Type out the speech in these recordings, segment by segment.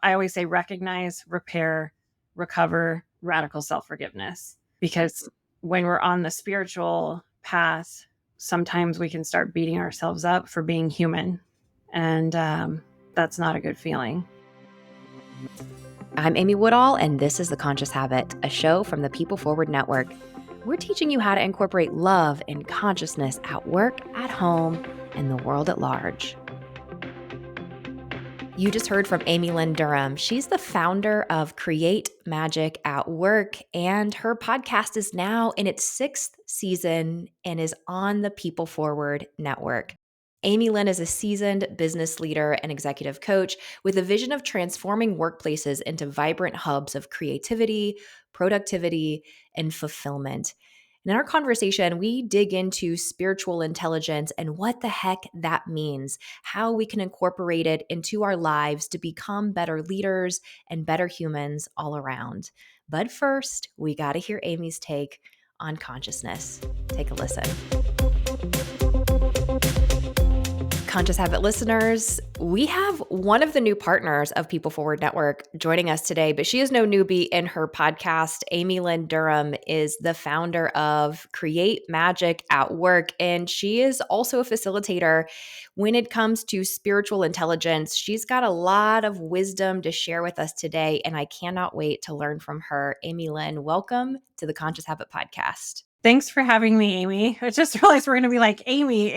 I always say recognize, repair, recover, radical self-forgiveness. Because when we're on the spiritual path, sometimes we can start beating ourselves up for being human. And that's not a good feeling. I'm Amy Woodall, and this is The Conscious Habit, a show from the People Forward Network. We're teaching you how to incorporate love and consciousness at work, at home, and the world at large. You just heard from Lynn Durham. She's the founder of Create Magic at Work, and her podcast is now in its 6th season and is on the People Forward Network. Lynn is a seasoned business leader and executive coach with a vision of transforming workplaces into vibrant hubs of creativity, productivity, and fulfillment. And in our conversation, we dig into spiritual intelligence and what the heck that means, how we can incorporate it into our lives to become better leaders and better humans all around. But first, we got to hear Amy's take on consciousness. Take a listen. Conscious Habit listeners, we have one of the new partners of People Forward Network joining us today, but she is no newbie in her podcast. Lynn Durham is the founder of Create Magic at Work, and she is also a facilitator when it comes to spiritual intelligence. She's got a lot of wisdom to share with us today, and I cannot wait to learn from her. Lynn, welcome to the Conscious Habit podcast. Thanks for having me, Amy. I just realized we're going to be like, Amy.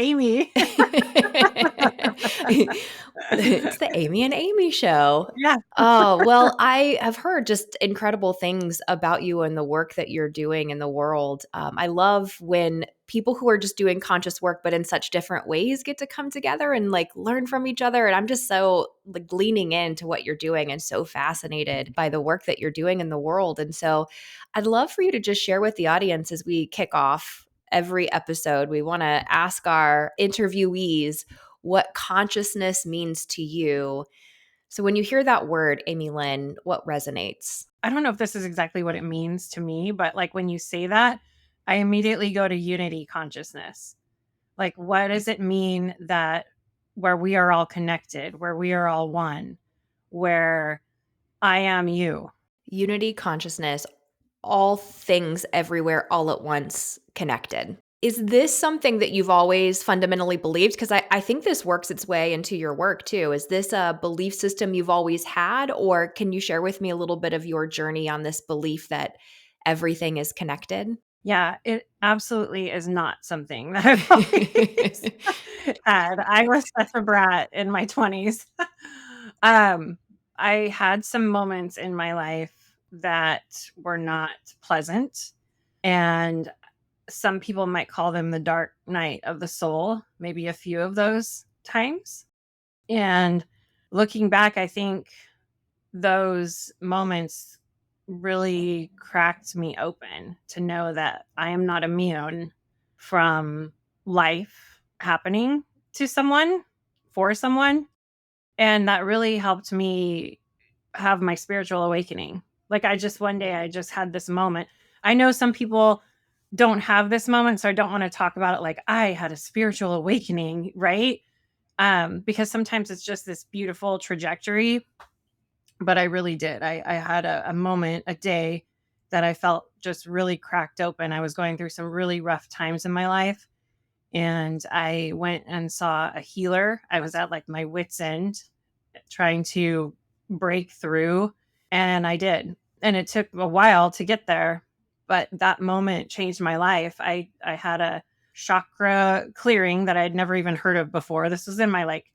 It's the Amy and Amy show. Yeah. Oh, well, I have heard just incredible things about you and the work that you're doing in the world. I love when people who are just doing conscious work, but in such different ways, get to come together and like learn from each other. And I'm just so like leaning into what you're doing and so fascinated by the work that you're doing in the world. And so I'd love for you to just share with the audience as we kick off every episode. We want to ask our interviewees what consciousness means to you. So when you hear that word, Lynn, what resonates? I don't know if this is exactly what it means to me, but like when you say that, I immediately go to unity consciousness. Like, what does it mean that where we are all connected, where we are all one, where I am you? Unity consciousness, all things everywhere, all at once, connected. Is this something that you've always fundamentally believed? Because I think this works its way into your work too. Is this a belief system you've always had? Or can you share with me a little bit of your journey on this belief that everything is connected? Yeah, it absolutely is not something that I've always had. I was such a brat in my 20s. um, I had some moments in my life that were not pleasant. And some people might call them the dark night of the soul, maybe a few of those times. And looking back, I think those moments really cracked me open to know that I am not immune from life happening to someone, for someone. And that really helped me have my spiritual awakening. Like one day I just had this moment. I know some people don't have this moment, so I don't want to talk about it like I had a spiritual awakening, right? Because sometimes it's just this beautiful trajectory, but I really did. I had a moment, a day that I felt just really cracked open. I was going through some really rough times in my life, and I went and saw a healer. I was at like my wit's end trying to break through, and I did. And it took a while to get there, but that moment changed my life. I had a chakra clearing that I'd never even heard of before. This was in my like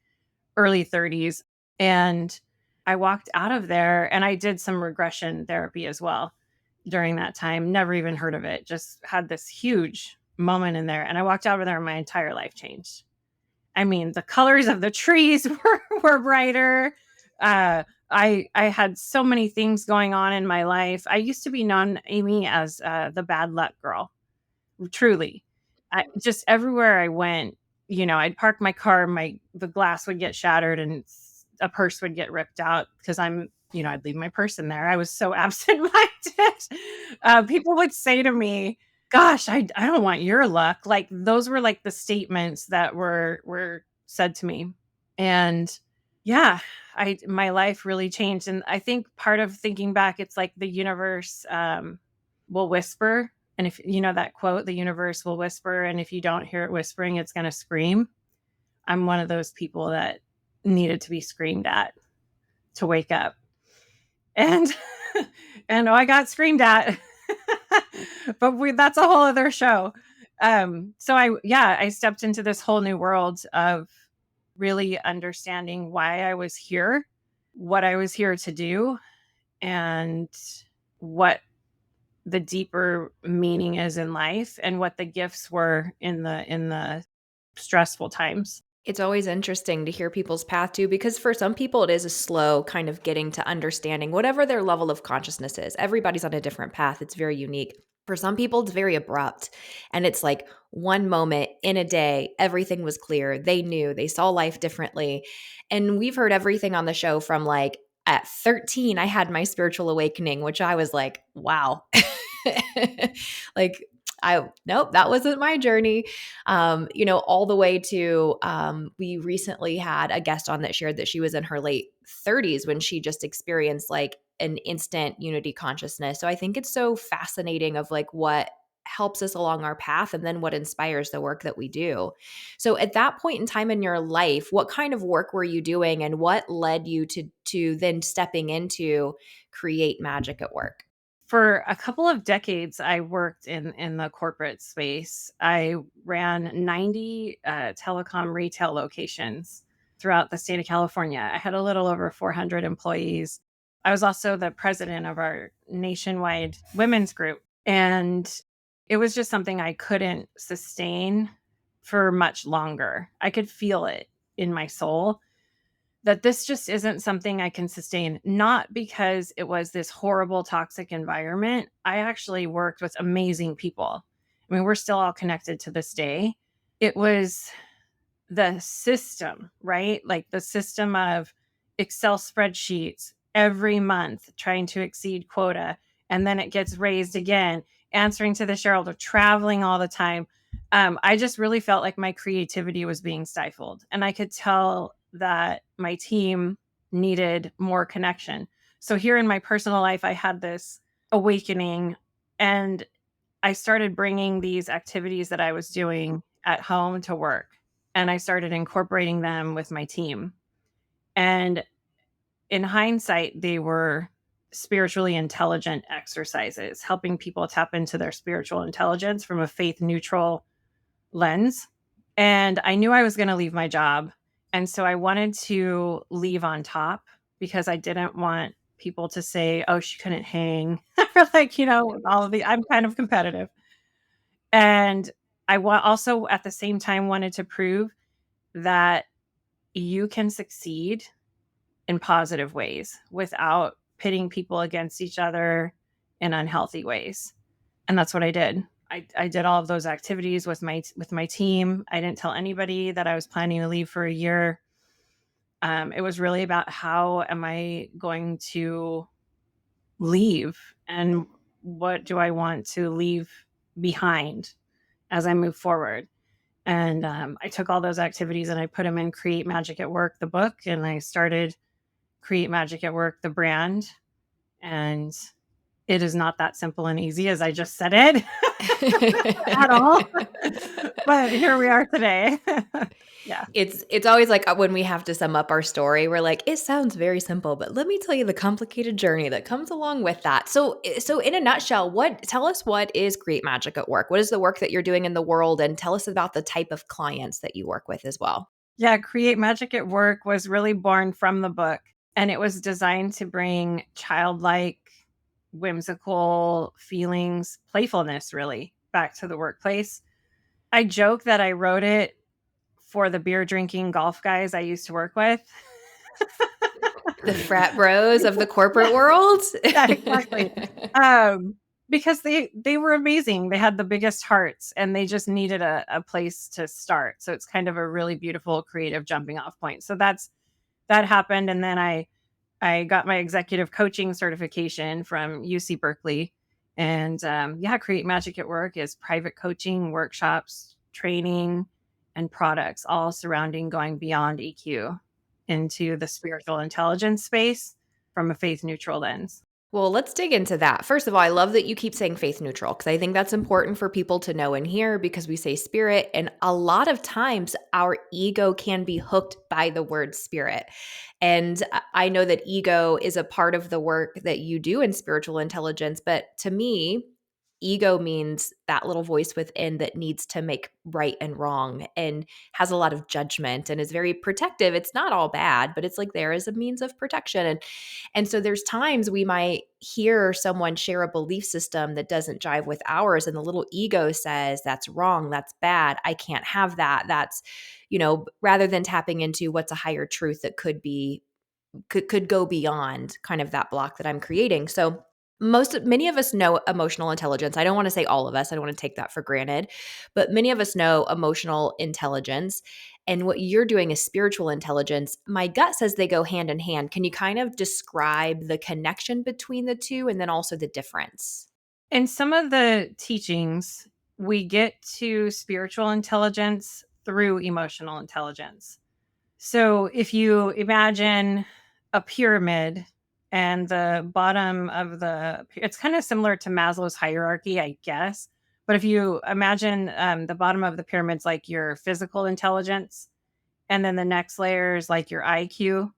early 30s, and I walked out of there, and I did some regression therapy as well during that time. Never even heard of it. Just had this huge moment in there, and I walked out of there and my entire life changed. I mean, the colors of the trees were brighter. I had so many things going on in my life. I used to be known, Amy, as the bad luck girl. Truly, just everywhere I went, I'd park my car, the glass would get shattered, and a purse would get ripped out because I'd leave my purse in there. I was so absent-minded. People would say to me, "Gosh, I don't want your luck." Like those were like the statements that were said to me, and Yeah, my life really changed, and I think part of thinking back, it's like the universe, will whisper, and if you know that quote, "The universe will whisper, and if you don't hear it whispering, it's gonna scream." I'm one of those people that needed to be screamed at to wake up, and and I got screamed at, but that's a whole other show. So I stepped into this whole new world of really understanding why I was here, what I was here to do, and what the deeper meaning is in life and what the gifts were in the stressful times. It's always interesting to hear people's path too, because for some people, it is a slow kind of getting to understanding whatever their level of consciousness is. Everybody's on a different path. It's very unique. For some people, it's very abrupt. And it's like one moment in a day, everything was clear. They knew, they saw life differently. And we've heard everything on the show from like, at 13, I had my spiritual awakening, which I was like, wow. Like, nope, that wasn't my journey. All the way to we recently had a guest on that shared that she was in her late 30s when she just experienced like an instant unity consciousness. So I think it's so fascinating of like what helps us along our path and then what inspires the work that we do. So at that point in time in your life, what kind of work were you doing and what led you to then stepping into create magic at work? For a couple of decades, I worked in the corporate space. I ran 90 telecom retail locations throughout the state of California. I had a little over 400 employees. I was also the president of our nationwide women's group, and it was just something I couldn't sustain for much longer. I could feel it in my soul that this just isn't something I can sustain, not because it was this horrible, toxic environment. I actually worked with amazing people. I mean, we're still all connected to this day. It was the system, right? Like the system of Excel spreadsheets every month trying to exceed quota. And then it gets raised again, answering to the shareholder, traveling all the time. I just really felt like my creativity was being stifled. And I could tell that my team needed more connection. So here in my personal life, I had this awakening and I started bringing these activities that I was doing at home to work, and I started incorporating them with my team. And in hindsight, they were spiritually intelligent exercises, helping people tap into their spiritual intelligence from a faith neutral lens. And I knew I was going to leave my job. And so I wanted to leave on top because I didn't want people to say, oh, she couldn't hang. For like, all of I'm kind of competitive. And also at the same time wanted to prove that you can succeed in positive ways without pitting people against each other in unhealthy ways. And that's what I did. I did all of those activities with my team. I didn't tell anybody that I was planning to leave for a year. It was really about how am I going to leave and what do I want to leave behind as I move forward. And I took all those activities and I put them in Create Magic at Work, the book, and I started Create Magic at Work, the brand. And it is not that simple and easy as I just said it at all. But here we are today. Yeah. It's always like when we have to sum up our story, we're like, it sounds very simple, but let me tell you the complicated journey that comes along with that. So in a nutshell, tell us what is Create Magic at Work? What is the work that you're doing in the world? And tell us about the type of clients that you work with as well. Yeah. Create Magic at Work was really born from the book, and it was designed to bring childlike, whimsical feelings, playfulness really back to the workplace. I joke that I wrote it for the beer drinking golf guys I used to work with. The frat bros of the corporate world. Yeah, exactly. Because they were amazing. They had the biggest hearts and they just needed a place to start. So it's kind of a really beautiful creative jumping off point. So that happened. And then I got my executive coaching certification from UC Berkeley. And Create Magic at Work is private coaching, workshops, training, and products, all surrounding going beyond EQ. into the spiritual intelligence space from a faith neutral lens. Well, let's dig into that. First of all, I love that you keep saying faith neutral because I think that's important for people to know and hear because we say spirit. And a lot of times our ego can be hooked by the word spirit. And I know that ego is a part of the work that you do in spiritual intelligence. But to me, ego means that little voice within that needs to make right and wrong and has a lot of judgment and is very protective. It's not all bad, but it's like there is a means of protection. And so there's times we might hear someone share a belief system that doesn't jive with ours and the little ego says that's wrong, that's bad, I can't have that. That's, rather than tapping into what's a higher truth that could go beyond kind of that block that I'm creating. So many of us know emotional intelligence. I don't want to say all of us. I don't want to take that for granted, but many of us know emotional intelligence. And what you're doing is spiritual intelligence. My gut says they go hand in hand. Can you kind of describe the connection between the two and then also the difference? In some of the teachings, we get to spiritual intelligence through emotional intelligence. So if you imagine a pyramid and the bottom of it's kind of similar to Maslow's hierarchy, I guess. But if you imagine the bottom of the pyramid's like your physical intelligence, and then the next layer is like your IQ,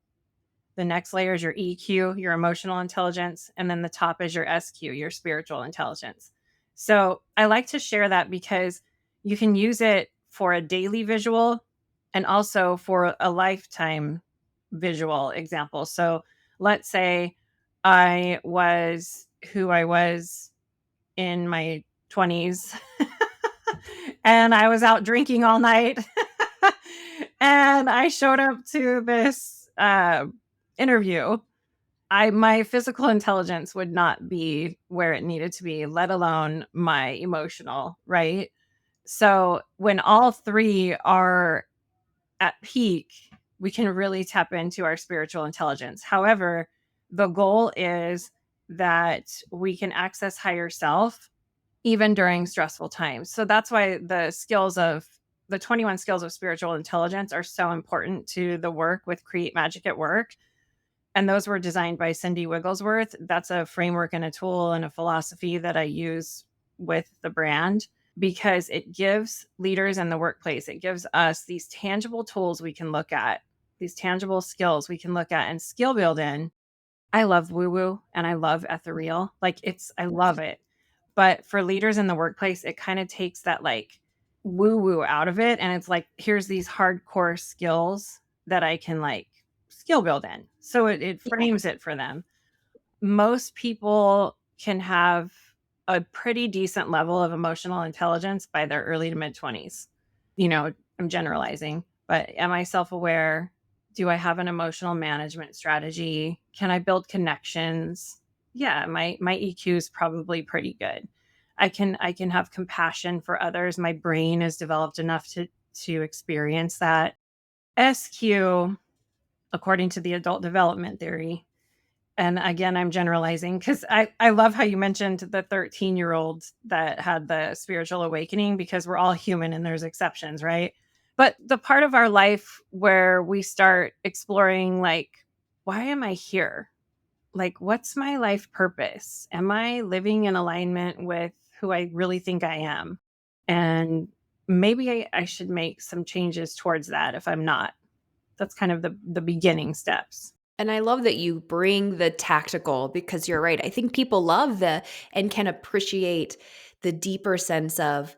the next layer is your EQ, your emotional intelligence, and then the top is your SQ, your spiritual intelligence. So I like to share that because you can use it for a daily visual and also for a lifetime visual example. So let's say I was who I was in my 20s and I was out drinking all night and I showed up to this interview. My physical intelligence would not be where it needed to be, let alone my emotional, right? So when all three are at peak, we can really tap into our spiritual intelligence. However, the goal is that we can access higher self even during stressful times. So that's why the 21 skills of spiritual intelligence are so important to the work with Create Magic at Work. And those were designed by Cindy Wigglesworth. That's a framework and a tool and a philosophy that I use with the brand because it gives leaders in the workplace, it gives us these tangible tools we can look at, these tangible skills we can look at and skill build in. I love woo woo and I love ethereal. I love it. But for leaders in the workplace, it kind of takes that like woo woo out of it. And it's like, here's these hardcore skills that I can like skill build in. So it frames it for them. Most people can have a pretty decent level of emotional intelligence by their early to mid 20s. I'm generalizing, but am I self aware? Do I have an emotional management strategy? Can I build connections? Yeah, my EQ is probably pretty good. I can have compassion for others. My brain is developed enough to experience that. SQ, according to the adult development theory, and again, I'm generalizing because I love how you mentioned the 13-year-old that had the spiritual awakening because we're all human and there's exceptions, right? But the part of our life where we start exploring, like, why am I here? Like, what's my life purpose? Am I living in alignment with who I really think I am? And maybe I should make some changes towards that if I'm not. That's kind of the beginning steps. And I love that you bring the tactical because you're right. I think people love and can appreciate the deeper sense of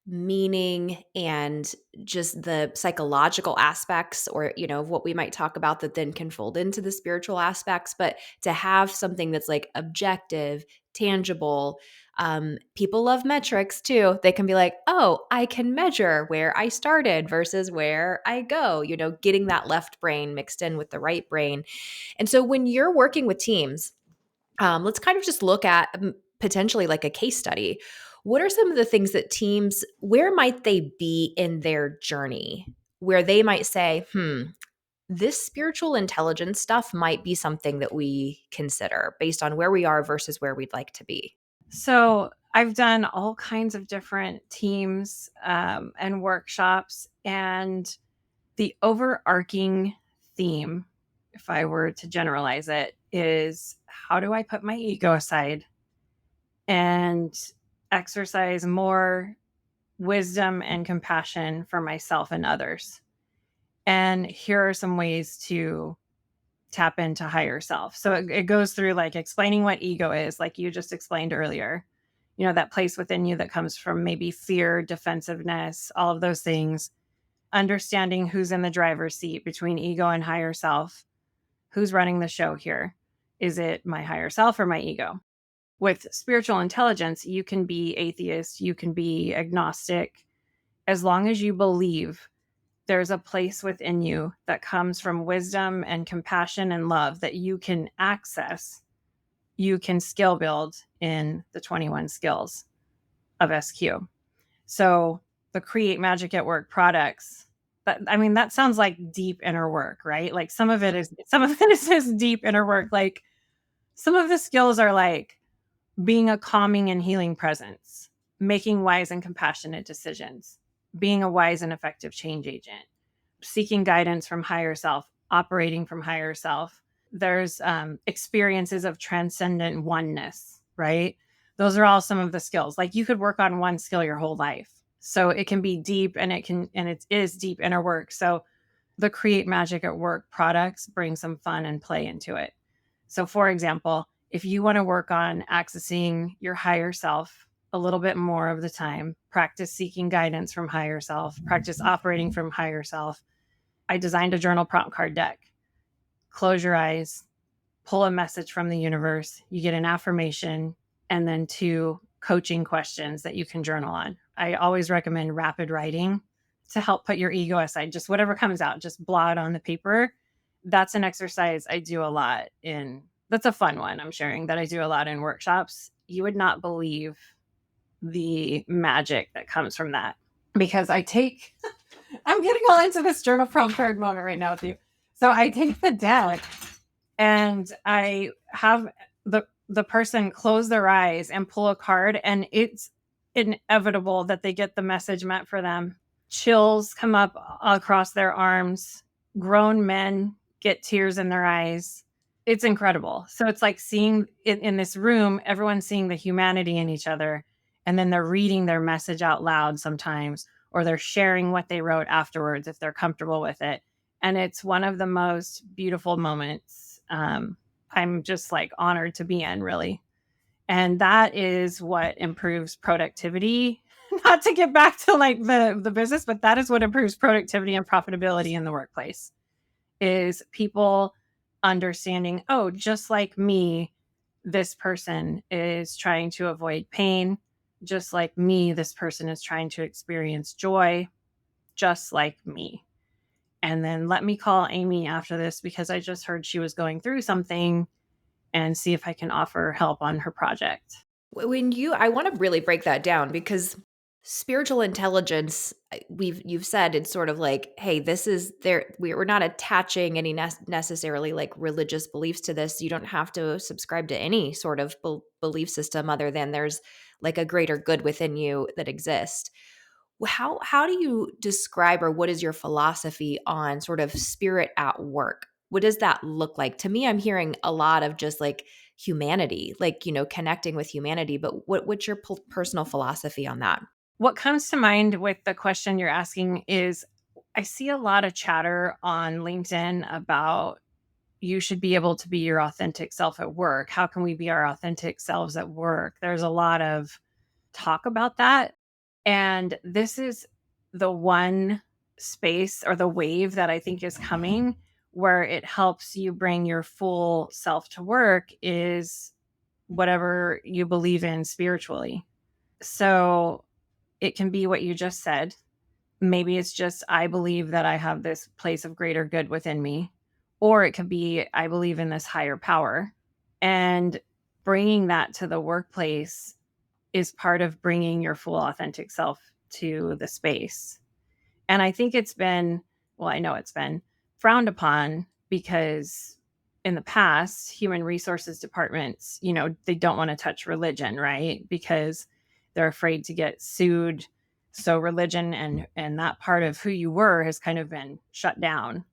meaning and just the psychological aspects or of what we might talk about that then can fold into the spiritual aspects, but to have something that's like objective, tangible. People love metrics too. They can be like, oh, I can measure where I started versus where I go, getting that left brain mixed in with the right brain. And so when you're working with teams, let's kind of just look at potentially like a case study. What are some of the things that teams, where might they be in their journey where they might say, this spiritual intelligence stuff might be something that we consider based on where we are versus where we'd like to be? So I've done all kinds of different teams and workshops, and the overarching theme, if I were to generalize it, is how do I put my ego aside and exercise more wisdom and compassion for myself and others? And here are some ways to tap into higher self. So it goes through like explaining what ego is, like you just explained earlier. That place within you that comes from maybe fear, defensiveness, all of those things. Understanding who's in the driver's seat between ego and higher self. Who's running the show here? Is it my higher self or my ego? With spiritual intelligence, you can be atheist, you can be agnostic, as long as you believe there's a place within you that comes from wisdom and compassion and love that you can access. You can skill build in the 21 skills of SQ. So the Create Magic at Work products, that sounds like deep inner work, right? Like some of it is just deep inner work. Like some of the skills are like being a calming and healing presence, making wise and compassionate decisions, being a wise and effective change agent, seeking guidance from higher self, operating from higher self. There's experiences of transcendent oneness, right? Those are all some of the skills. Like you could work on one skill your whole life. So it can be deep and it is deep inner work. So the Create Magic at Work products bring some fun and play into it. So for example, if you want to work on accessing your higher self a little bit more of the time, practice seeking guidance from higher self, practice operating from higher self, I designed a journal prompt card deck. Close your eyes, pull a message from the universe, you get an affirmation, and then 2 coaching questions that you can journal on. I always recommend rapid writing to help put your ego aside. Just whatever comes out, just blot it on the paper. That's an exercise I do a lot in. That's a fun one I'm sharing that I do a lot in workshops. You would not believe the magic that comes from that because I'm getting all into this journal prompt card moment right now with you. So I take the deck and I have the person close their eyes and pull a card, and it's inevitable that they get the message meant for them. Chills come up across their arms. Grown men get tears in their eyes. It's incredible. So it's like seeing in this room, everyone's seeing the humanity in each other, and then they're reading their message out loud sometimes, or they're sharing what they wrote afterwards if they're comfortable with it. And it's one of the most beautiful moments. I'm just like honored to be in, really. And that is what improves productivity. Not to get back to like the business, but that is what improves productivity and profitability in the workplace is people understanding, oh, just like me, this person is trying to avoid pain. Just like me, this person is trying to experience joy, just like me. And then let me call Amy after this because I just heard she was going through something and see if I can offer help on her project. I want to really break that down because spiritual intelligence, you've said it's sort of like, hey, this is there. We're not attaching any necessarily like religious beliefs to this. You don't have to subscribe to any sort of belief system other than there's like a greater good within you that exists. How do you describe, or what is your philosophy on sort of spirit at work? What does that look like? To me, I'm hearing a lot of just like humanity, like, connecting with humanity, but what's your personal philosophy on that? What comes to mind with the question you're asking is I see a lot of chatter on LinkedIn about you should be able to be your authentic self at work. How can we be our authentic selves at work? There's a lot of talk about that. And this is the one space or the wave that I think is coming where it helps you bring your full self to work is whatever you believe in spiritually. So it can be what you just said. Maybe it's just, I believe that I have this place of greater good within me. Or it could be, I believe in this higher power. And bringing that to the workplace is part of bringing your full authentic self to the space. And I think I know it's been frowned upon because in the past, human resources departments, they don't want to touch religion, right? Because they're afraid to get sued. So religion and that part of who you were has kind of been shut down.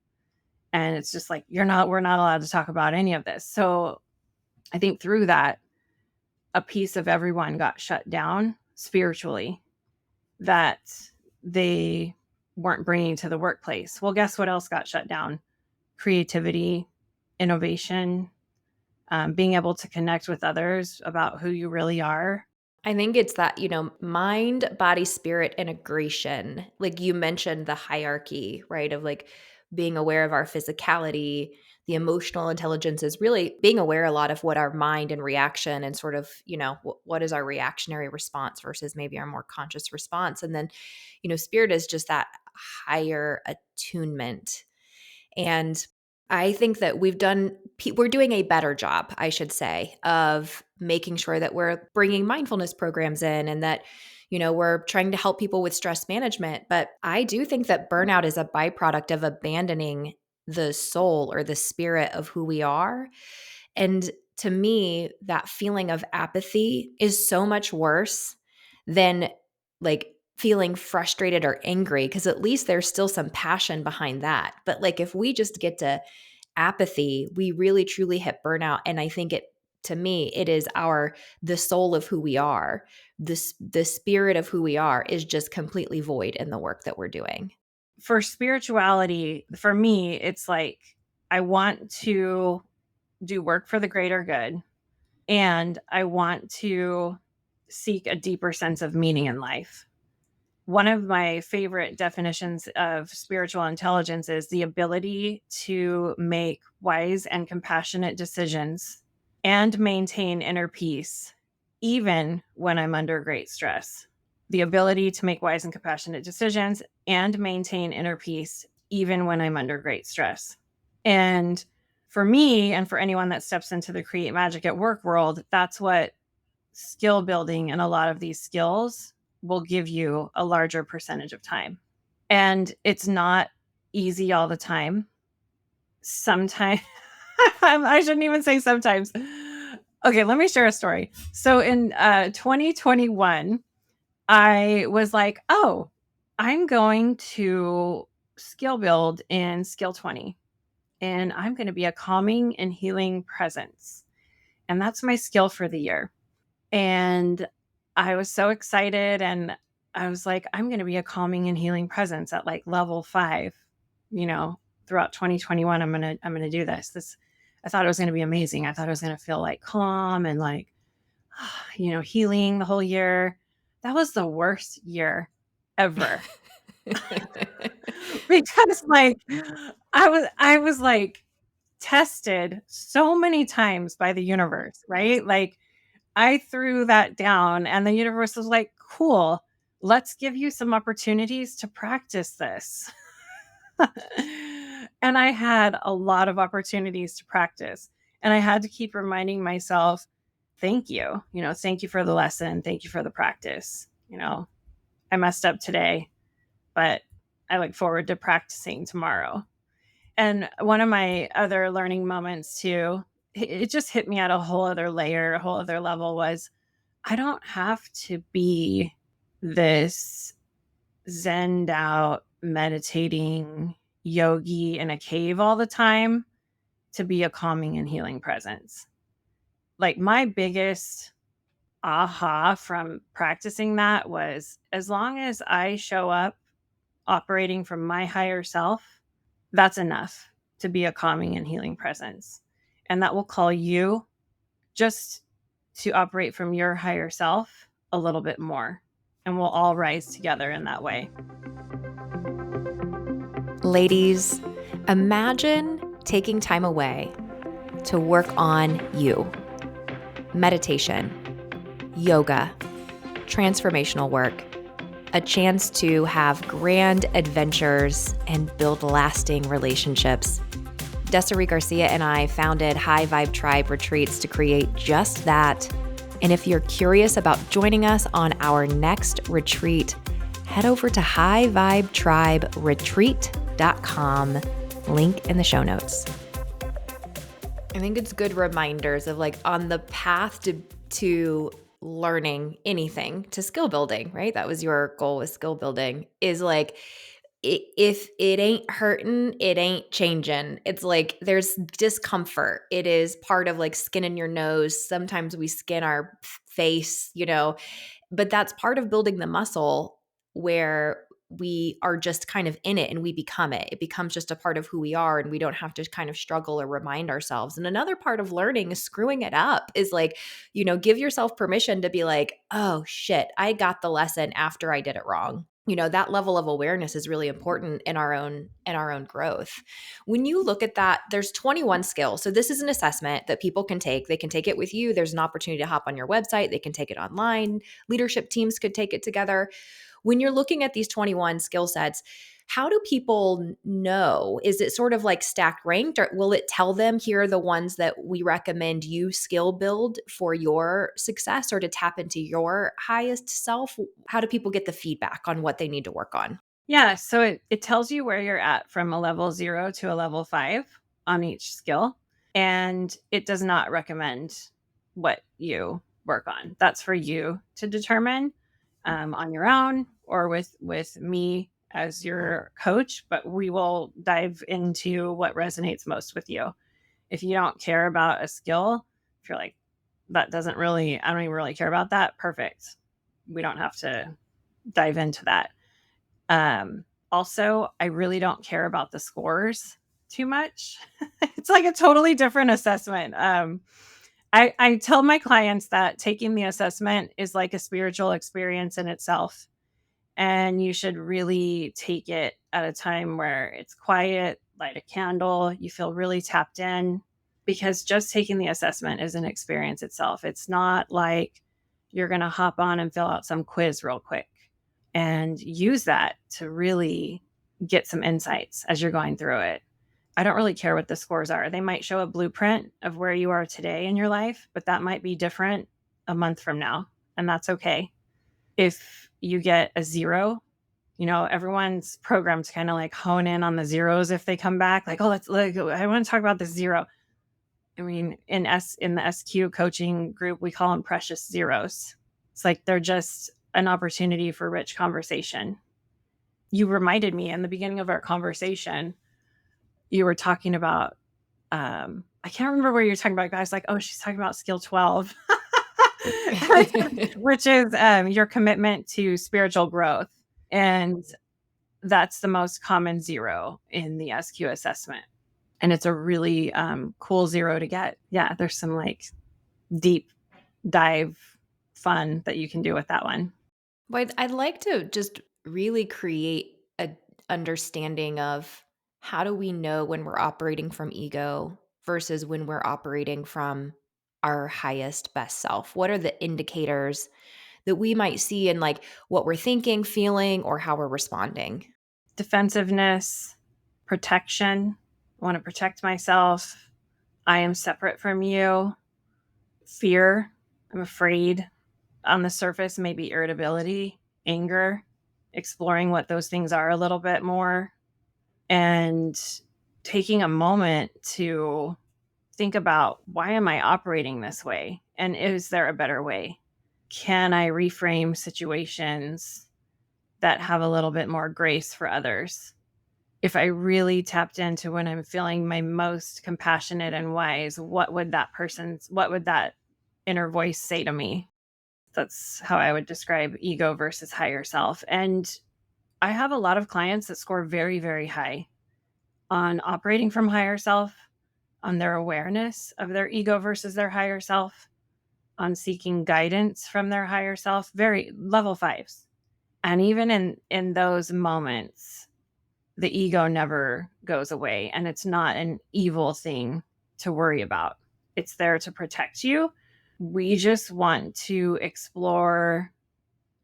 And it's just like, we're not allowed to talk about any of this. So I think through that, a piece of everyone got shut down spiritually that they weren't bringing to the workplace. Well, guess what else got shut down? Creativity, innovation, being able to connect with others about who you really are. I think it's that, mind, body, spirit integration. Like you mentioned the hierarchy, right? Of like being aware of our physicality, the emotional intelligence is really being aware a lot of what our mind and reaction and sort of, what is our reactionary response versus maybe our more conscious response. And then, spirit is just that higher attunement. And I think that we're doing a better job, I should say, of making sure that we're bringing mindfulness programs in and that, we're trying to help people with stress management. But I do think that burnout is a byproduct of abandoning the soul or the spirit of who we are. And to me, that feeling of apathy is so much worse than like feeling frustrated or angry, because at least there's still some passion behind that. But like if we just get to apathy, we really truly hit burnout. And I think to me, it is the soul of who we are. The spirit of who we are is just completely void in the work that we're doing. For spirituality, for me, it's like I want to do work for the greater good, and I want to seek a deeper sense of meaning in life. One of my favorite definitions of spiritual intelligence is the ability to make wise and compassionate decisions and maintain inner peace, even when I'm under great stress. The ability to make wise and compassionate decisions and maintain inner peace, even when I'm under great stress. And for me, and for anyone that steps into the Create Magic at Work world, that's what skill building and a lot of these skills will give you a larger percentage of time. And it's not easy all the time. Sometimes, I shouldn't even say sometimes. Okay, let me share a story. So in 2021, I was like, oh, I'm going to skill build in Skill 20, and I'm going to be a calming and healing presence. And that's my skill for the year. And I was so excited, and I was like, I'm going to be a calming and healing presence at like level 5, throughout 2021. I'm going to do this. I thought it was going to be amazing. I thought I was going to feel like calm and like, healing the whole year. That was the worst year ever. Because like I was like tested so many times by the universe, right? Like I threw that down, and the universe was like, cool, let's give you some opportunities to practice this. And I had a lot of opportunities to practice. And I had to keep reminding myself, thank you. Thank you for the lesson. Thank you for the practice. I messed up today, but I look forward to practicing tomorrow. And one of my other learning moments too, it just hit me at a whole other layer, a whole other level, was I don't have to be this zened out, meditating yogi in a cave all the time to be a calming and healing presence. Like my biggest aha from practicing that was, as long as I show up operating from my higher self, that's enough to be a calming and healing presence. And that will call you just to operate from your higher self a little bit more. And we'll all rise together in that way. Ladies, imagine taking time away to work on you. Meditation, yoga, transformational work, a chance to have grand adventures and build lasting relationships. Desiree Garcia and I founded High Vibe Tribe Retreats to create just that. And if you're curious about joining us on our next retreat, head over to highvibetriberetreat.com, link in the show notes. I think it's good reminders of like on the path to learning anything, to skill building, right? That was your goal with skill building, is like if it ain't hurting, it ain't changing. It's like there's discomfort. It is part of like skin in your nose. Sometimes we skin our face, but that's part of building the muscle where we are just kind of in it and we become it. It becomes just a part of who we are and we don't have to kind of struggle or remind ourselves. And another part of learning is screwing it up is like, give yourself permission to be like, oh shit, I got the lesson after I did it wrong. That level of awareness is really important in our own growth. When you look at that, there's 21 skills. So this is an assessment that people can take. They can take it with you. There's an opportunity to hop on your website. They can take it online. Leadership teams could take it together. When you're looking at these 21 skill sets, how do people know? Is it sort of like stacked ranked, or will it tell them here are the ones that we recommend you skill build for your success or to tap into your highest self? How do people get the feedback on what they need to work on? Yeah, so it tells you where you're at from a level 0 to a level 5 on each skill, and it does not recommend what you work on. That's for you to determine on your own or with me as your coach, but we will dive into what resonates most with you. If you don't care about a skill, if you're like, that doesn't really, I don't even really care about that, perfect. We don't have to dive into that. Also, I really don't care about the scores too much. It's like a totally different assessment. I tell my clients that taking the assessment is like a spiritual experience in itself. And you should really take it at a time where it's quiet, light a candle, you feel really tapped in, because just taking the assessment is an experience itself. It's not like you're going to hop on and fill out some quiz real quick and use that to really get some insights as you're going through it. I don't really care what the scores are. They might show a blueprint of where you are today in your life, but that might be different a month from now, and that's okay. If you get a 0, everyone's programmed to kind of like hone in on the zeros if they come back. Like, oh, let's like, I want to talk about the 0. I mean, in the SQ coaching group, we call them precious zeros. It's like they're just an opportunity for rich conversation. You reminded me in the beginning of our conversation, you were talking about, I can't remember where you're talking about, guys. Like, oh, she's talking about skill 12, which is your commitment to spiritual growth. And that's the most common 0 in the SQ assessment. And it's a really cool 0 to get. Yeah, there's some like deep dive fun that you can do with that one. Well, I'd like to just really create a understanding of how do we know when we're operating from ego versus when we're operating from our highest best self. What are the indicators that we might see in like what we're thinking, feeling, or how we're responding? Defensiveness, protection. I want to protect myself. I am separate from you. Fear. I'm afraid. On the surface, maybe irritability, anger, exploring what those things are a little bit more, and taking a moment to think about, why am I operating this way? And is there a better way? Can I reframe situations that have a little bit more grace for others? If I really tapped into when I'm feeling my most compassionate and wise, what would that inner voice say to me? That's how I would describe ego versus higher self. And I have a lot of clients that score very, very high on operating from higher self, on their awareness of their ego versus their higher self, on seeking guidance from their higher self, very level 5s. And even in those moments, the ego never goes away, and it's not an evil thing to worry about. It's there to protect you. We just want to explore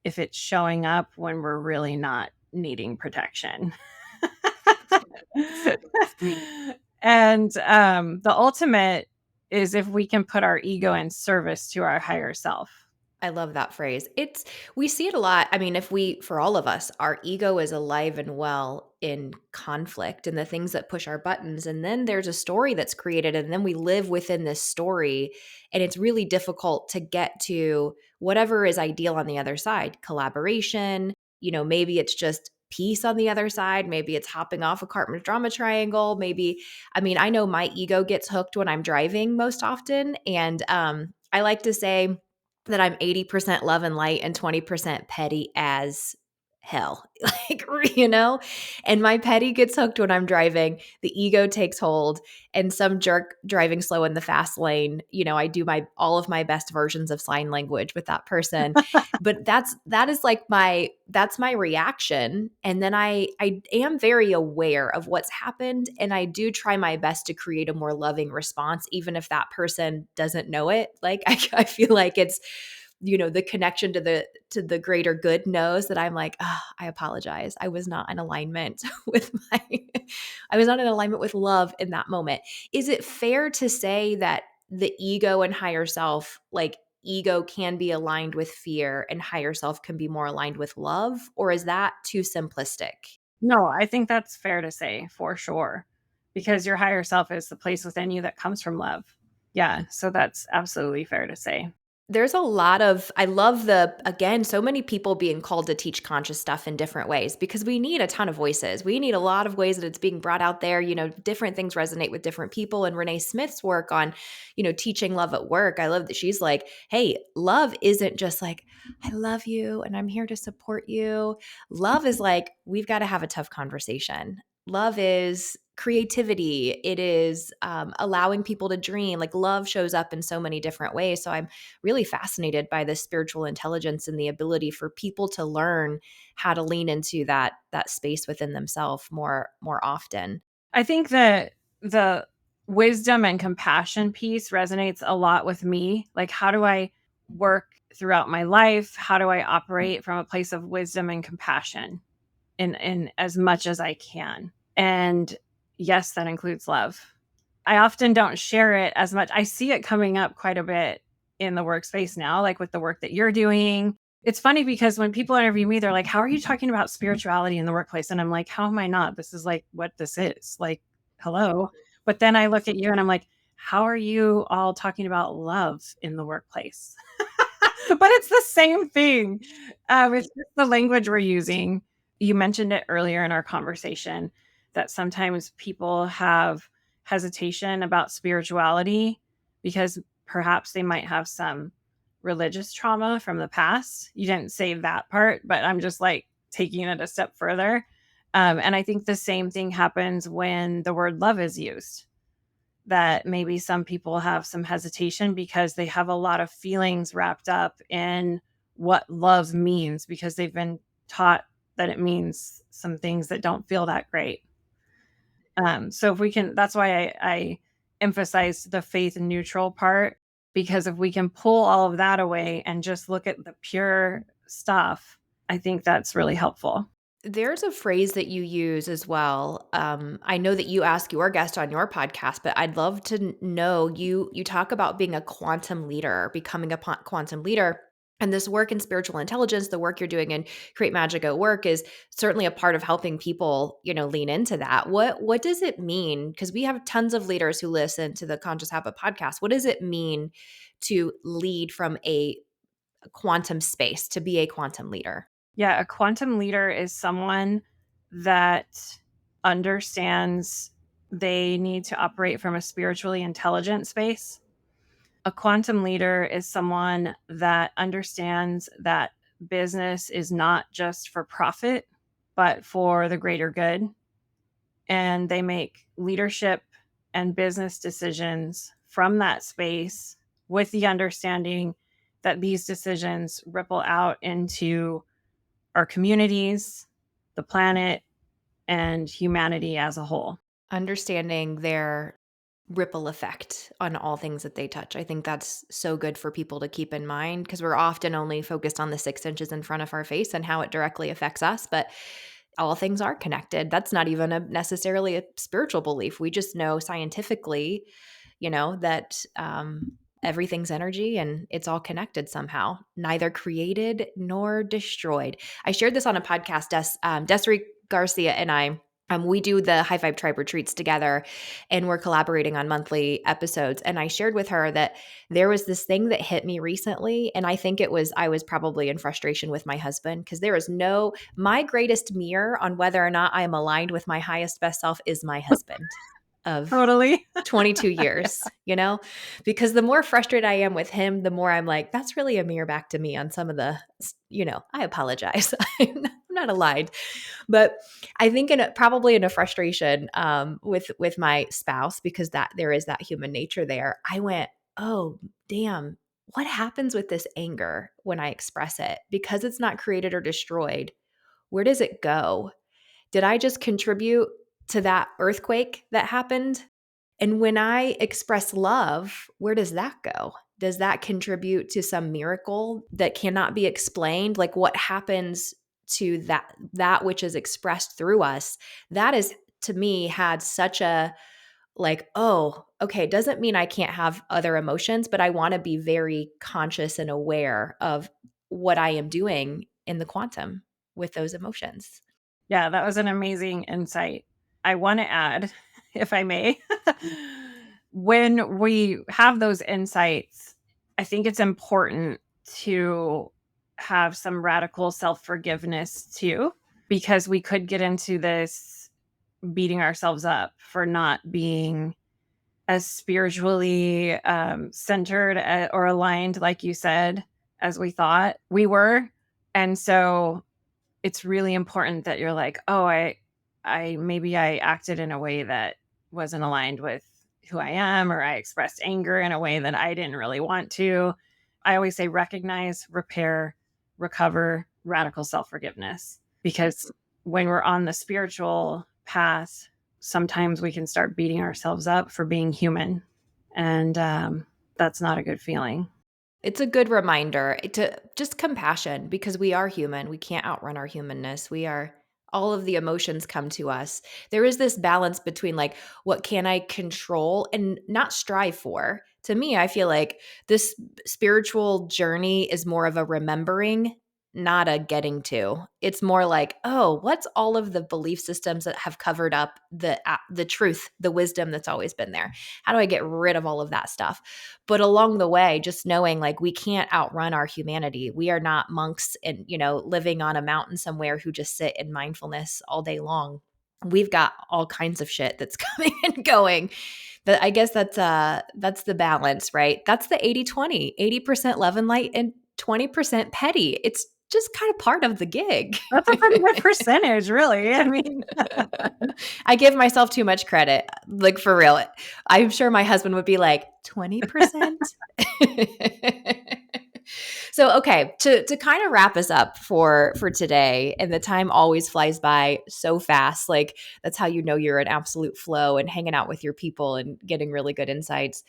if it's showing up when we're really not needing protection. And the ultimate is if we can put our ego in service to our higher self. I love that phrase. We see it a lot. I mean, for all of us, our ego is alive and well in conflict and the things that push our buttons. And then there's a story that's created, and then we live within this story. And it's really difficult to get to whatever is ideal on the other side. Collaboration, maybe it's just peace on the other side. Maybe it's hopping off a Cartman drama triangle. Maybe, I mean, I know my ego gets hooked when I'm driving most often. And I like to say that I'm 80% love and light and 20% petty as hell. Like, and my petty gets hooked when I'm driving. The ego takes hold, and some jerk driving slow in the fast lane, I do my all of my best versions of sign language with that person. But that's my reaction. And then I am very aware of what's happened, and I do try my best to create a more loving response, even if that person doesn't know it. Like, I feel like it's, the connection to the greater good knows that I'm like, oh, I apologize. I was not in alignment with I was not in alignment with love in that moment. Is it fair to say that the ego and higher self, like, ego can be aligned with fear and higher self can be more aligned with love? Or is that too simplistic? No, I think that's fair to say for sure, because your higher self is the place within you that comes from love. Yeah, so that's absolutely fair to say. There's a lot of I love again, so many people being called to teach conscious stuff in different ways because we need a ton of voices. We need a lot of ways that it's being brought out there. Different things resonate with different people. And Renee Smith's work on, teaching love at work. I love that she's like, hey, love isn't just like, I love you and I'm here to support you. Love is like, we've got to have a tough conversation. Love is creativity. It is allowing people to dream. Like, love shows up in so many different ways. So I'm really fascinated by this spiritual intelligence and the ability for people to learn how to lean into that space within themselves more often. I think that the wisdom and compassion piece resonates a lot with me. Like, how do I work throughout my life? How do I operate from a place of wisdom and compassion in as much as I can? And yes, that includes love. I often don't share it as much. I see it coming up quite a bit in the workspace now, like with the work that you're doing. It's funny because when people interview me, they're like, how are you talking about spirituality in the workplace? And I'm like, how am I not? This is like what this is. Like, hello. But then I look at you and I'm like, how are you all talking about love in the workplace? But it's the same thing. It's just the language we're using. You mentioned it earlier in our conversation that sometimes people have hesitation about spirituality because perhaps they might have some religious trauma from the past. You didn't say that part, but I'm just like taking it a step further. And I think the same thing happens when the word love is used, that maybe some people have some hesitation because they have a lot of feelings wrapped up in what love means because they've been taught that it means some things that don't feel that great. So if we can, that's why I emphasized the faith neutral part, because if we can pull all of that away and just look at the pure stuff, I think that's really helpful. There's a phrase that you use as well. I know that you ask your guest on your podcast, but I'd love to know, you talk about being a quantum leader, becoming a quantum leader. And this work in spiritual intelligence, the work you're doing in Create Magic at Work, is certainly a part of helping people, lean into that. What does it mean? Because we have tons of leaders who listen to the Conscious Habit podcast. What does it mean to lead from a quantum space, to be a quantum leader? Yeah, a quantum leader is someone that understands they need to operate from a spiritually intelligent space. A quantum leader is someone that understands that business is not just for profit, but for the greater good. And they make leadership and business decisions from that space with the understanding that these decisions ripple out into our communities, the planet, and humanity as a whole. Understanding their ripple effect on all things that they touch. I think that's so good for people to keep in mind because we're often only focused on the 6 inches in front of our face and how it directly affects us. But all things are connected. That's not even necessarily a spiritual belief. We just know scientifically, that everything's energy and it's all connected somehow, neither created nor destroyed. I shared this on a podcast. Desiree Garcia and I We do the High Five Tribe retreats together, and we're collaborating on monthly episodes. And I shared with her that there was this thing that hit me recently. And I think I was probably in frustration with my husband, because there is my greatest mirror on whether or not I am aligned with my highest best self is my husband of Totally. 22 years, because the more frustrated I am with him, the more I'm like, that's really a mirror back to me on some of I apologize. I'm not aligned. But I think probably in a frustration with my spouse, because that there is that human nature there, I went, oh, damn, what happens with this anger when I express it? Because it's not created or destroyed, where does it go? Did I just contribute to that earthquake that happened? And when I express love, where does that go? Does that contribute to some miracle that cannot be explained? Like, what happens to that which is expressed through us? That is, to me, had such a, like, oh, okay, it doesn't mean I can't have other emotions, but I want to be very conscious and aware of what I am doing in the quantum with those emotions. Yeah, that was an amazing insight. I want to add, if I may, when we have those insights, I think it's important to have some radical self forgiveness too, because we could get into this beating ourselves up for not being as spiritually centered or aligned, like you said, as we thought we were. And so it's really important that you're like, oh, I maybe I acted in a way that wasn't aligned with who I am, or I expressed anger in a way that I didn't really want to. I always say recognize, repair, recover, radical self-forgiveness. Because when we're on the spiritual path, sometimes we can start beating ourselves up for being human. And that's not a good feeling. It's a good reminder to just compassion, because we are human. We can't outrun our humanness. All of the emotions come to us. There is this balance between, like, what can I control and not strive for? To me, I feel like this spiritual journey is more of a remembering, not a getting to. It's more like, oh, what's all of the belief systems that have covered up the truth, the wisdom that's always been there? How do I get rid of all of that stuff? But along the way, just knowing, like, we can't outrun our humanity. We are not monks and, living on a mountain somewhere who just sit in mindfulness all day long. We've got all kinds of shit that's coming and going. But I guess that's the balance, right? That's the 80-20, 80% love and light and 20% petty. It's just kind of part of the gig. That's a pretty good percentage, really. I mean, I give myself too much credit, like, for real. I'm sure my husband would be like, 20%? So, okay, to kind of wrap us up for today, and the time always flies by so fast. Like, that's how you know you're in absolute flow and hanging out with your people and getting really good insights.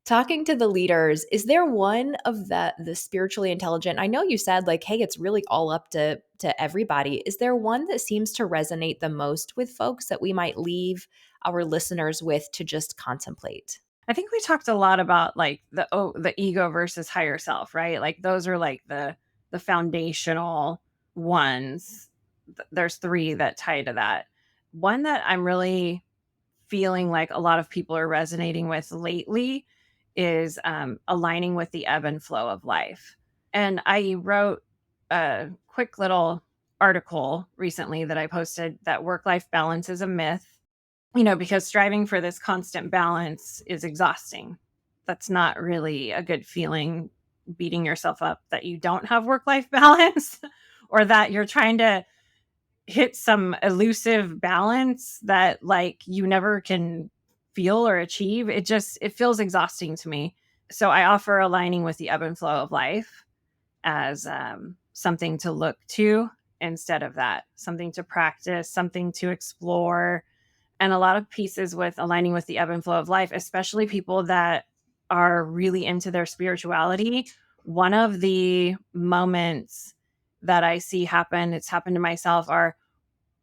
Talking to the leaders, is there one of the spiritually intelligent? I know you said, like, hey, it's really all up to everybody. Is there one that seems to resonate the most with folks that we might leave our listeners with to just contemplate? I think we talked a lot about like the ego versus higher self, right? Like those are like the foundational ones. There's three that tie to that. One that I'm really feeling like a lot of people are resonating with lately is aligning with the ebb and flow of life. And I wrote a quick little article recently that I posted that work life balance is a myth, because striving for this constant balance is exhausting. That's not really a good feeling, beating yourself up that you don't have work life balance or that you're trying to hit some elusive balance that like you never can feel or achieve. It feels exhausting to me. So I offer aligning with the ebb and flow of life as something to look to instead of that, something to practice, something to explore, and a lot of pieces with aligning with the ebb and flow of life, especially people that are really into their spirituality. One of the moments that I see happen, it's happened to myself, are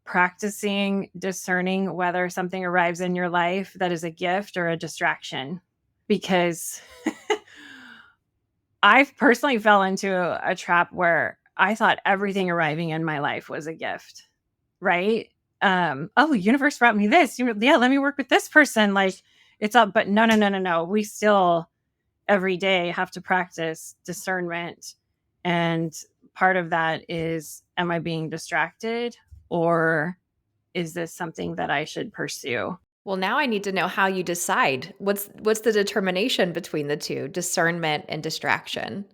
practicing discerning whether something arrives in your life that is a gift or a distraction. Because I've personally fell into a trap where I thought everything arriving in my life was a gift, right? oh, universe brought me this. Yeah, let me work with this person. Like it's up, but no, no, no, no, no. We still every day have to practice discernment. And part of that is, am I being distracted, or is this something that I should pursue? Well, now I need to know how you decide. What's the determination between the two, discernment and distraction?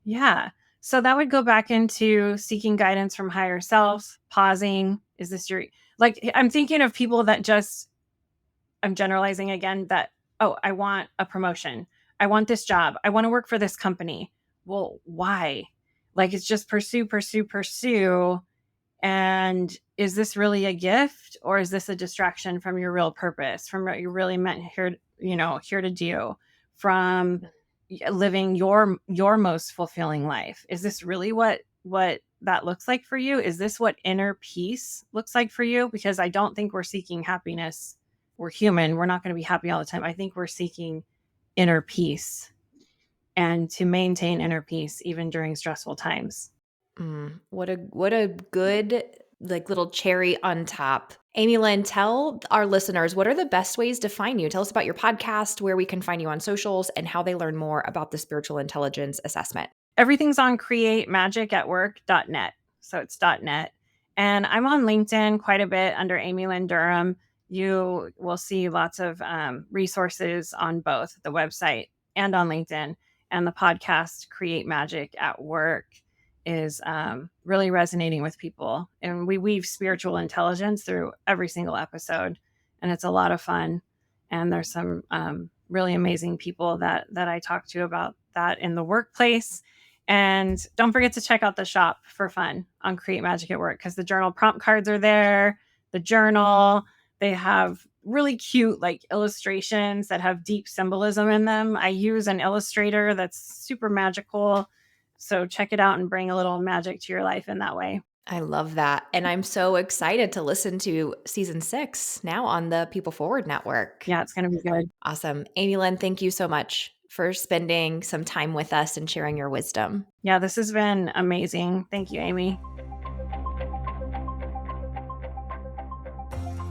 Yeah. So that would go back into seeking guidance from higher self, pausing. Is this your, like, I'm thinking of people that just, I'm generalizing again that, oh, I want a promotion. I want this job. I want to work for this company. Well, why? Like, it's just pursue, pursue, pursue. And is this really a gift, or is this a distraction from your real purpose, from what you really meant here, here to do, from living your most fulfilling life? Is this really what that looks like for you? Is this what inner peace looks like for you? Because I don't think we're seeking happiness. We're human. We're not going to be happy all the time. I think we're seeking inner peace, and to maintain inner peace even during stressful times. What a good, like, little cherry on top. Amy Lynn, tell our listeners, what are the best ways to find you? Tell us about your podcast, where we can find you on socials, and how they learn more about the spiritual intelligence assessment. Everything's on createmagicatwork.net. So it's .net. And I'm on LinkedIn quite a bit under Amy Lynn Durham. You will see lots of resources on both the website and on LinkedIn. And the podcast Create Magic at Work is really resonating with people. And we weave spiritual intelligence through every single episode. And it's a lot of fun. And there's some really amazing people that I talk to about that in the workplace. And don't forget to check out the shop for fun on Create Magic at Work, because the journal prompt cards are there, the journal. They have really cute like illustrations that have deep symbolism in them. I use an illustrator that's super magical. So check it out and bring a little magic to your life in that way. I love that. And I'm so excited to listen to season 6 now on the People Forward Network. Yeah, it's going to be good. Awesome. Amy Lynn, thank you so much for spending some time with us and sharing your wisdom. Yeah, this has been amazing. Thank you, Amy.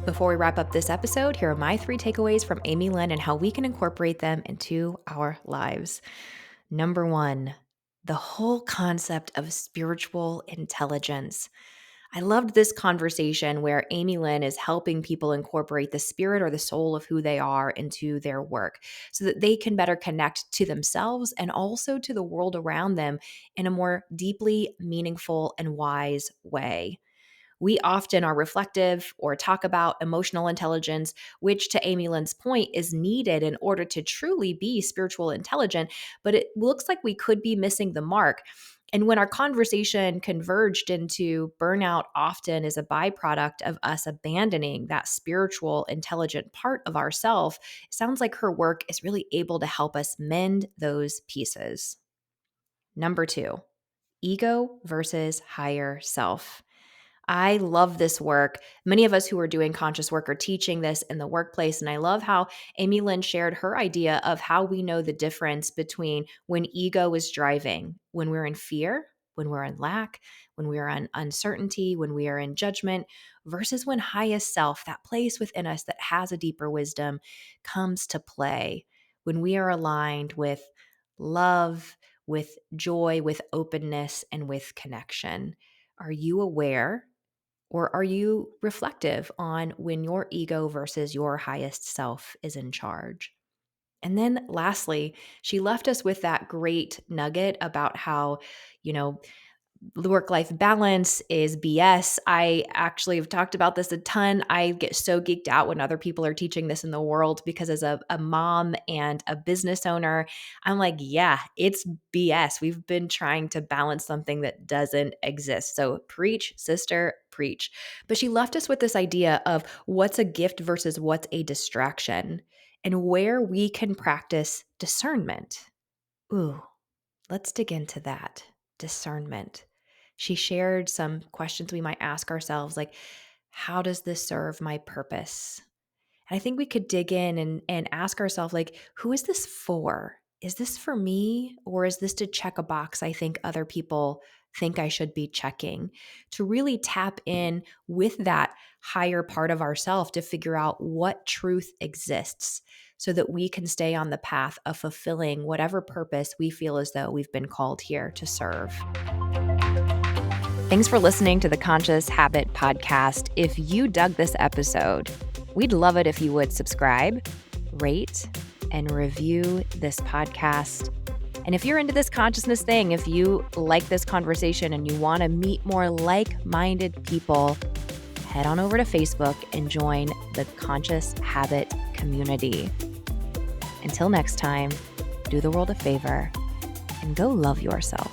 Before we wrap up this episode, here are my 3 takeaways from Amy Lynn and how we can incorporate them into our lives. Number 1, the whole concept of spiritual intelligence. I loved this conversation where Amy Lynn is helping people incorporate the spirit or the soul of who they are into their work so that they can better connect to themselves and also to the world around them in a more deeply meaningful and wise way. We often are reflective or talk about emotional intelligence, which, to Amy Lynn's point, is needed in order to truly be spiritual intelligent, but it looks like we could be missing the mark. And when our conversation converged into burnout often is a byproduct of us abandoning that spiritual intelligent part of ourself, it sounds like her work is really able to help us mend those pieces. Number 2, ego versus higher self. I love this work. Many of us who are doing conscious work are teaching this in the workplace. And I love how Amy Lynn shared her idea of how we know the difference between when ego is driving, when we're in fear, when we're in lack, when we are in uncertainty, when we are in judgment, versus when highest self, that place within us that has a deeper wisdom, comes to play. When we are aligned with love, with joy, with openness, and with connection. Are you aware, or are you reflective on when your ego versus your highest self is in charge? And then lastly, she left us with that great nugget about how, you know, work life balance is BS. I actually have talked about this a ton. I get so geeked out when other people are teaching this in the world because, as a mom and a business owner, I'm like, yeah, it's BS. We've been trying to balance something that doesn't exist. So, preach, sister, preach. But she left us with this idea of what's a gift versus what's a distraction and where we can practice discernment. Ooh, let's dig into that. Discernment. She shared some questions we might ask ourselves, like, how does this serve my purpose? And I think we could dig in and ask ourselves, like, who is this for? Is this for me, or is this to check a box I think other people think I should be checking, to really tap in with that higher part of ourself to figure out what truth exists so that we can stay on the path of fulfilling whatever purpose we feel as though we've been called here to serve. Thanks for listening to the Conscious Habit Podcast. If you dug this episode, we'd love it if you would subscribe, rate, and review this podcast. And if you're into this consciousness thing, if you like this conversation and you want to meet more like-minded people, head on over to Facebook and join the Conscious Habit community. Until next time, do the world a favor and go love yourself.